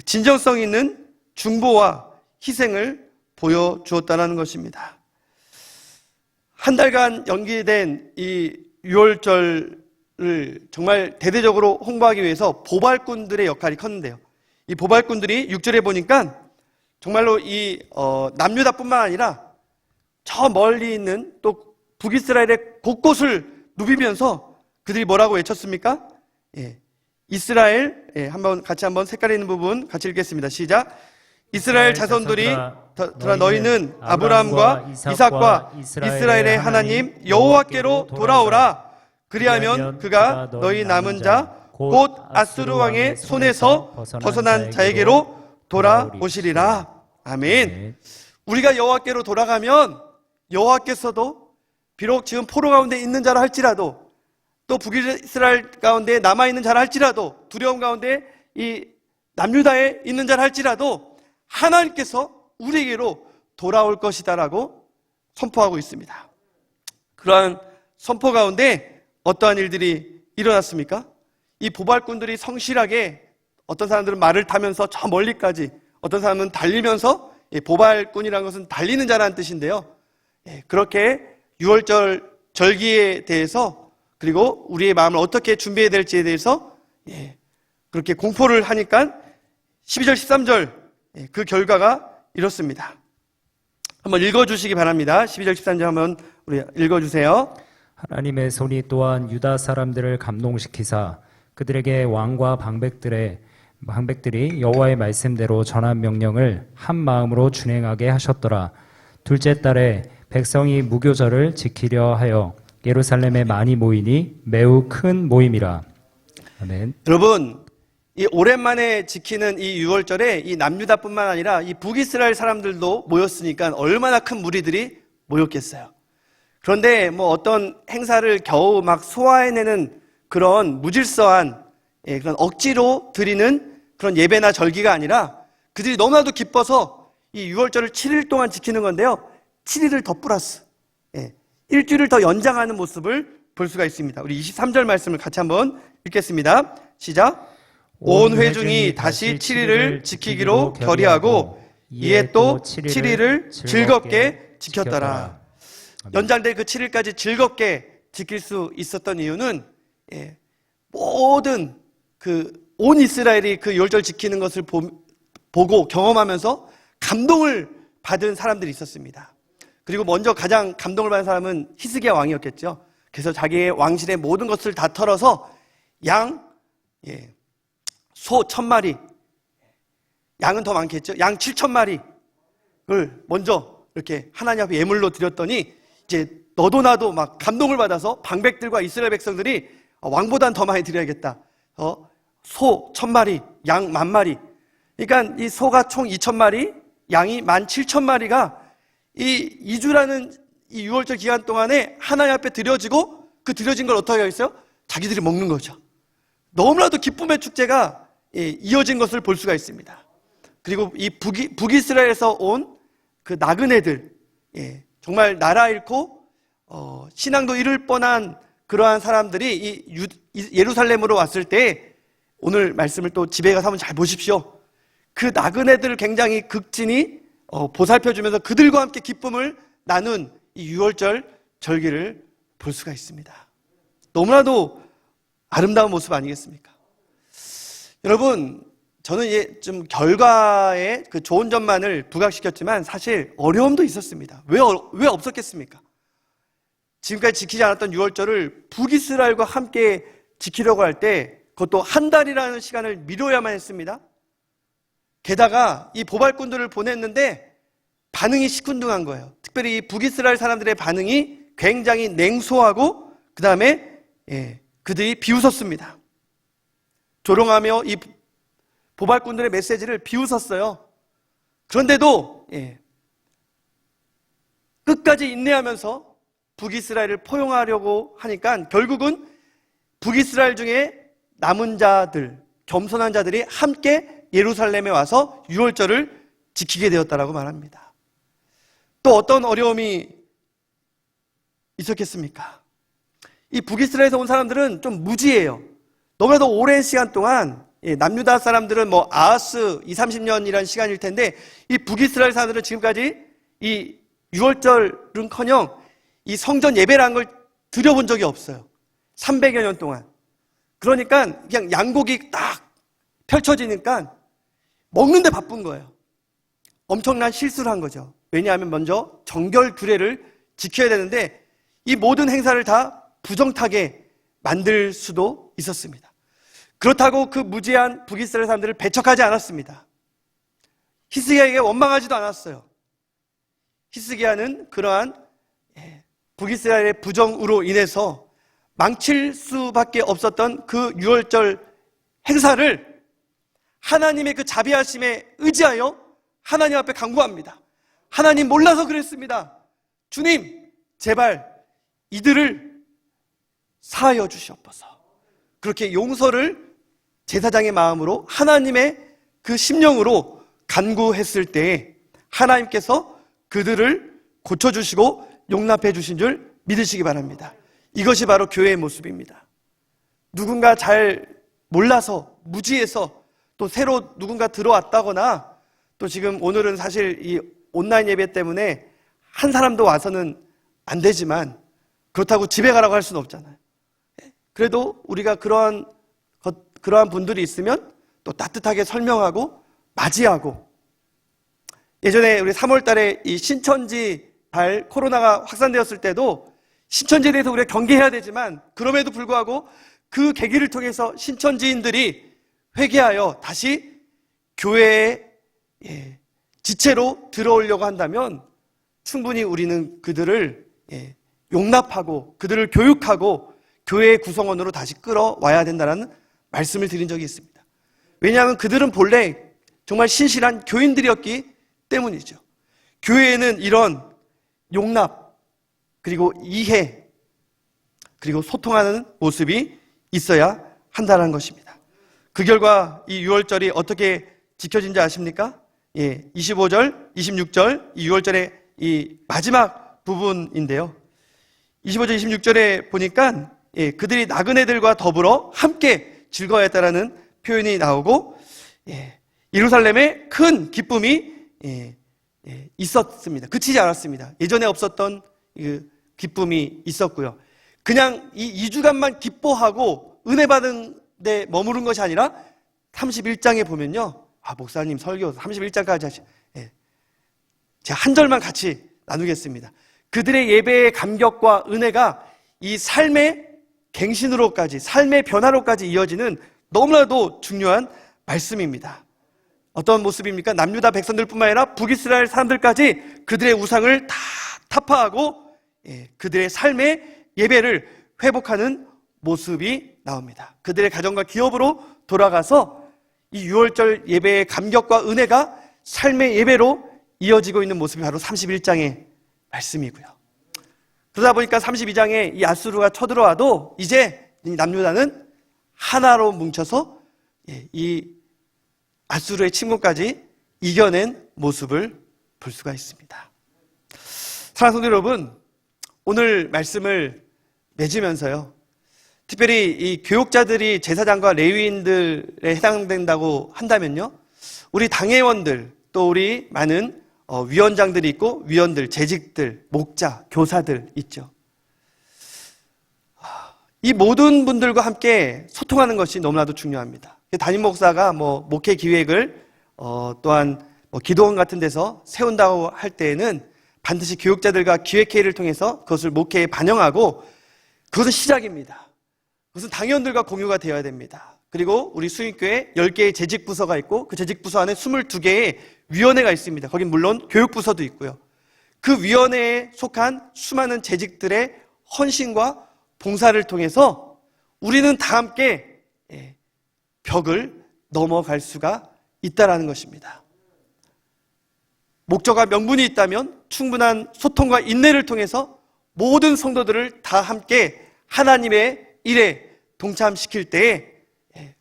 진정성 있는 중보와 희생을 보여주었다는 것입니다. 한 달간 연기된 이 유월절을 정말 대대적으로 홍보하기 위해서 보발꾼들의 역할이 컸는데요. 이 보발꾼들이 6절에 보니까 정말로 이 남유다뿐만 아니라 저 멀리 있는 또 북이스라엘의 곳곳을 누비면서 그들이 뭐라고 외쳤습니까? 이스라엘, 한번 같이 한번 색깔 있는 부분 같이 읽겠습니다. 시작. 이스라엘 자손들이 너희는 아브라함과 이삭과 이스라엘의 하나님 여호와께로 돌아오라. 그리하면 그가 너희 남은 자 곧 아수르 왕의 손에서 벗어난 자에게로 돌아오시리라. 아멘. 우리가 여호와께로 돌아가면 여호와께서도 비록 지금 포로 가운데 있는 자라 할지라도 또 북이스라엘 가운데 남아있는 자라 할지라도 두려움 가운데 이 남유다에 있는 자라 할지라도 하나님께서 우리에게로 돌아올 것이다라고 선포하고 있습니다. 그러한 선포 가운데 어떠한 일들이 일어났습니까? 이 보발꾼들이 성실하게 어떤 사람들은 말을 타면서 저 멀리까지, 어떤 사람은 달리면서, 보발꾼이라는 것은 달리는 자라는 뜻인데요. 그렇게 유월절 절기에 대해서, 그리고 우리의 마음을 어떻게 준비해야 될지에 대해서 그렇게 공포를 하니까 12절 13절 그 결과가 이렇습니다. 한번 읽어주시기 바랍니다. 12절 13절 한번 우리 읽어주세요. 하나님의 손이 또한 유다 사람들을 감동시키사 그들에게 왕과 방백들이 여호와의 말씀대로 전한 명령을 한 마음으로 준행하게 하셨더라. 둘째 달에 백성이 무교절을 지키려 하여 예루살렘에 많이 모이니 매우 큰 모임이라. 아멘. 여러분, 이 오랜만에 지키는 이 유월절에 이 남유다뿐만 아니라 이 북이스라엘 사람들도 모였으니까 얼마나 큰 무리들이 모였겠어요. 그런데 뭐 어떤 행사를 겨우 막 소화해내는 그런 무질서한 그런 억지로 드리는 그런 예배나 절기가 아니라 그들이 너무나도 기뻐서 이 유월절을 7일 동안 지키는 건데요. 7일을 더 플러스, 일주일을 더 연장하는 모습을 볼 수가 있습니다. 우리 23절 말씀을 같이 한번 읽겠습니다. 시작. 온 회중이 다시 7일을 지키기로 결의하고 이에 또 7일을 즐겁게 지켰더라. 연장될 그 7일까지 즐겁게 지킬 수 있었던 이유는 모든 온 이스라엘이 그 유월절 지키는 것을 보고 경험하면서 감동을 받은 사람들이 있었습니다. 그리고 먼저 가장 감동을 받은 사람은 히스기야 왕이었겠죠. 그래서 자기의 왕실의 모든 것을 다 털어서 소 1000마리, 양은 더 많겠죠. 양 7000마리를 먼저 이렇게 하나님 앞에 예물로 드렸더니 이제 너도 나도 막 감동을 받아서 방백들과 이스라엘 백성들이 왕보단 더 많이 드려야겠다. 소 1000마리, 양 10,000마리. 그러니까 이 소가 총 2000마리, 양이 17,000마리가 이 2주라는 이 유월절 기간 동안에 하나님 앞에 드려지고 그 드려진 걸 어떻게 하겠어요? 자기들이 먹는 거죠. 너무나도 기쁨의 축제가 이어진 것을 볼 수가 있습니다. 그리고 이 북이스라엘에서 온 그 나그네들, 정말 나라 잃고 신앙도 잃을 뻔한 그러한 사람들이 예루살렘으로 왔을 때 오늘 말씀을 또 집에 가서 한번 잘 보십시오. 그 나그네들을 굉장히 극진히 보살펴주면서 그들과 함께 기쁨을 나눈 이 유월절 절기를 볼 수가 있습니다. 너무나도 아름다운 모습 아니겠습니까? 여러분, 저는 이제 좀 결과에 그 좋은 점만을 부각시켰지만 사실 어려움도 있었습니다. 왜 없었겠습니까? 지금까지 지키지 않았던 유월절을 북이스라엘과 함께 지키려고 할 때 그것도 한 달이라는 시간을 미뤄야만 했습니다. 게다가 이 보발꾼들을 보냈는데 반응이 시큰둥한 거예요. 특별히 이 북이스라엘 사람들의 반응이 굉장히 냉소하고 그 다음에 그들이 비웃었습니다. 조롱하며 이 보발꾼들의 메시지를 비웃었어요. 그런데도 끝까지 인내하면서 북이스라엘을 포용하려고 하니까 결국은 북이스라엘 중에 남은 자들, 겸손한 자들이 함께 예루살렘에 와서 유월절을 지키게 되었다라고 말합니다. 또 어떤 어려움이 있었겠습니까? 이 북이스라엘에서 온 사람들은 좀 무지해요. 너무나도 오랜 시간 동안 남유다 사람들은 뭐 아하스 20-30년이라는 시간일 텐데 이 북이스라엘 사람들은 지금까지 이 유월절은커녕 이 성전 예배라는 걸 드려본 적이 없어요. 300여 년 동안. 그러니까 그냥 양곡이 딱 펼쳐지니까 먹는데 바쁜 거예요. 엄청난 실수를 한 거죠. 왜냐하면 먼저 정결 규례를 지켜야 되는데 이 모든 행사를 다 부정타게 만들 수도 있었습니다. 그렇다고 그 무지한 북이스라엘 사람들을 배척하지 않았습니다. 히스기야에게 원망하지도 않았어요. 히스기야는 그러한 북이스라엘의 부정으로 인해서 망칠 수밖에 없었던 그 유월절 행사를 하나님의 그 자비하심에 의지하여 하나님 앞에 간구합니다. 하나님 몰라서 그랬습니다. 주님, 제발 이들을 사하여 주시옵소서. 그렇게 용서를 제사장의 마음으로 하나님의 그 심령으로 간구했을 때에 하나님께서 그들을 고쳐주시고 용납해 주신 줄 믿으시기 바랍니다. 이것이 바로 교회의 모습입니다. 누군가 잘 몰라서, 무지해서 또 새로 누군가 들어왔다거나, 또 지금 오늘은 사실 이 온라인 예배 때문에 한 사람도 와서는 안 되지만 그렇다고 집에 가라고 할 수는 없잖아요. 그래도 우리가 그러한 분들이 있으면 또 따뜻하게 설명하고 맞이하고, 예전에 우리 3월 달에 이 신천지 코로나가 확산되었을 때도 신천지에 대해서 우리가 경계해야 되지만, 그럼에도 불구하고 그 계기를 통해서 신천지인들이 회개하여 다시 교회에 지체로 들어오려고 한다면 충분히 우리는 그들을 용납하고 그들을 교육하고 교회의 구성원으로 다시 끌어와야 된다는 말씀을 드린 적이 있습니다. 왜냐하면 그들은 본래 정말 신실한 교인들이었기 때문이죠. 교회에는 이런 용납, 그리고 이해, 그리고 소통하는 모습이 있어야 한다는 것입니다. 그 결과 이 6월절이 어떻게 지켜진지 아십니까? 25절, 26절, 이 6월절의 이 마지막 부분인데요. 25절, 26절에 보니까 그들이 나그네들과 더불어 함께 즐거워했다라는 표현이 나오고, 예루살렘에 큰 기쁨이 있었습니다. 그치지 않았습니다. 예전에 없었던 그 기쁨이 있었고요. 그냥 이 2주간만 기뻐하고 은혜 받은 데 머무른 것이 아니라 31장에 보면요. 목사님 설교 31장까지 제가 한 절만 같이 나누겠습니다. 그들의 예배의 감격과 은혜가 이 삶의 갱신으로까지, 삶의 변화로까지 이어지는 너무나도 중요한 말씀입니다. 어떤 모습입니까? 남유다 백성들뿐만 아니라 북이스라엘 사람들까지 그들의 우상을 다 타파하고 그들의 삶의 예배를 회복하는 모습이 나옵니다. 그들의 가정과 기업으로 돌아가서 이 6월절 예배의 감격과 은혜가 삶의 예배로 이어지고 있는 모습이 바로 31장의 말씀이고요. 그러다 보니까 32장에 이 아수르가 쳐들어와도 이제 이 남유다는 하나로 뭉쳐서 이 아수르의 침공까지 이겨낸 모습을 볼 수가 있습니다. 사랑하는 성도 여러분, 오늘 말씀을 맺으면서요, 특별히 이 교육자들이 제사장과 레위인들에 해당된다고 한다면요, 우리 당회원들, 또 우리 많은 위원장들이 있고, 위원들, 재직들, 목자, 교사들 있죠. 이 모든 분들과 함께 소통하는 것이 너무나도 중요합니다. 담임 목사가 목회 기획을 또한 기도원 같은 데서 세운다고 할 때에는 반드시 교육자들과 기획회의를 통해서 그것을 목회에 반영하고, 그것은 시작입니다. 그것은 당회원들과 공유가 되어야 됩니다. 그리고 우리 수익교회 10개의 재직부서가 있고, 그 재직부서 안에 22개의 위원회가 있습니다. 거긴 물론 교육부서도 있고요. 그 위원회에 속한 수많은 재직들의 헌신과 봉사를 통해서 우리는 다 함께 벽을 넘어갈 수가 있다라는 것입니다. 목적과 명분이 있다면 충분한 소통과 인내를 통해서 모든 성도들을 다 함께 하나님의 일에 동참시킬 때에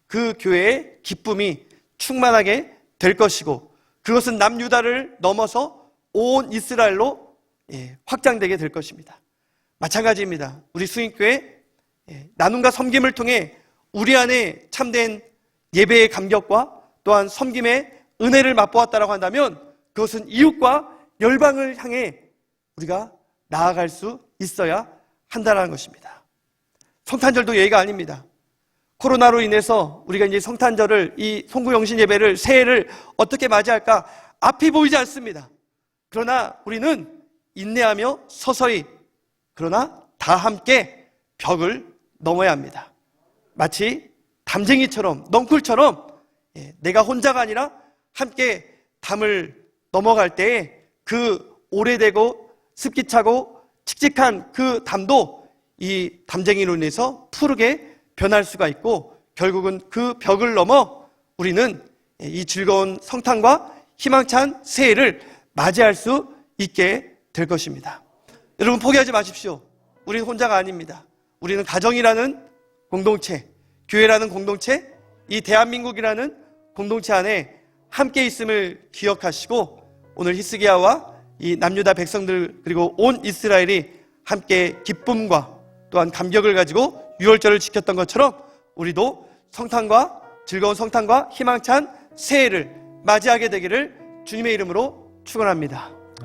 그 교회의 기쁨이 충만하게 될 것이고, 그것은 남유다를 넘어서 온 이스라엘로 확장되게 될 것입니다. 마찬가지입니다. 우리 수익교회 나눔과 섬김을 통해 우리 안에 참된 예배의 감격과 또한 섬김의 은혜를 맛보았다라고 한다면, 그것은 이웃과 열방을 향해 우리가 나아갈 수 있어야 한다는 것입니다. 성탄절도 예의가 아닙니다. 코로나로 인해서 우리가 이제 성탄절을, 이 송구영신 예배를, 새해를 어떻게 맞이할까 앞이 보이지 않습니다. 그러나 우리는 인내하며 서서히, 그러나 다 함께 벽을 넘어야 합니다. 마치 담쟁이처럼, 넝쿨처럼 내가 혼자가 아니라 함께 담을 넘어갈 때에 그 오래되고 습기차고 칙칙한 그 담도 이 담쟁이로 인해서 푸르게 변할 수가 있고, 결국은 그 벽을 넘어 우리는 이 즐거운 성탄과 희망찬 새해를 맞이할 수 있게 될 것입니다. 여러분, 포기하지 마십시오. 우리는 혼자가 아닙니다. 우리는 가정이라는 공동체, 교회라는 공동체, 이 대한민국이라는 공동체 안에 함께 있음을 기억하시고, 오늘 히스기야와 이 남유다 백성들, 그리고 온 이스라엘이 함께 기쁨과 또한 감격을 가지고 유월절을 지켰던 것처럼 우리도 성탄과 즐거운 성탄과 희망찬 새해를 맞이하게 되기를 주님의 이름으로 축원합니다.